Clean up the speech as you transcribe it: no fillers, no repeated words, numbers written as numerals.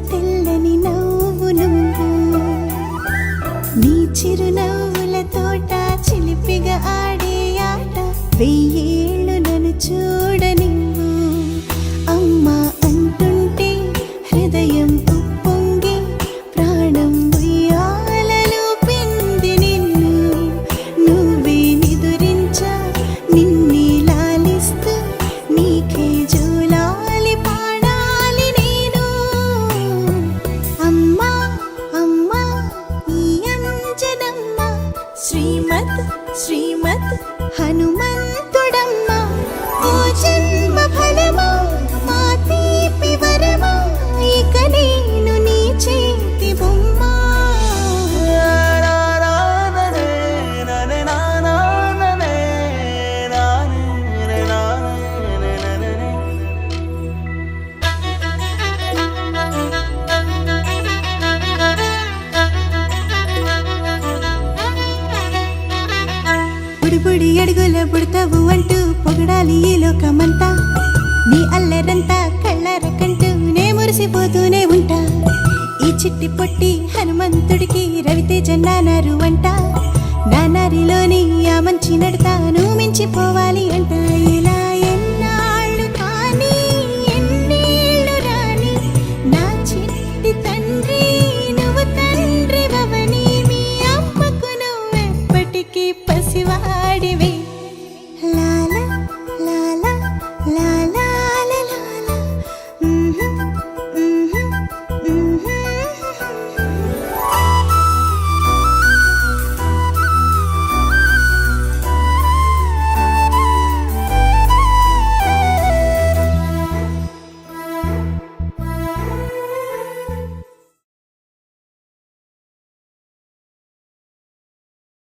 తెల్లని నవ్వు నువ్వు నీ చిరునవ్వుల తోట చిలిపిగా ఆడే ఆట వెయ్యేళ్ళు నన్ను చూడనివ్వు అమ్మా అంటుంటే హృదయం ఉప్పొంగి ప్రాణం ఉయ్యాలలో పిండి నిన్ను నువ్వే నిదురించా నిన్నే లాలిస్తూ నీకే జూలాలి పాడాలి నేను అమ్మా అమ్మా ఈ అంజనమ్మ శ్రీమత్ శ్రీమత్ హనుమంతుడమ్మ ఓ జన్మ ఫలమా మా తీపి వరమా ఇక నేను నీ చేతి బొమ్మ బుడిబుడి అడుగుల బుడతావు అంటూ పొగడాలి ఈ లోకమంతా నీ అల్లరంతా కళ్ళారకంటూ నే మురిసిపోతూనే ఉంటా ఈ చిట్టి పొట్టి హనుమంతుడికి రవితేజ నానారు అంట నానారిలోని ఆ మంచి నడతాను మించిపోవాలి అంట ఇలా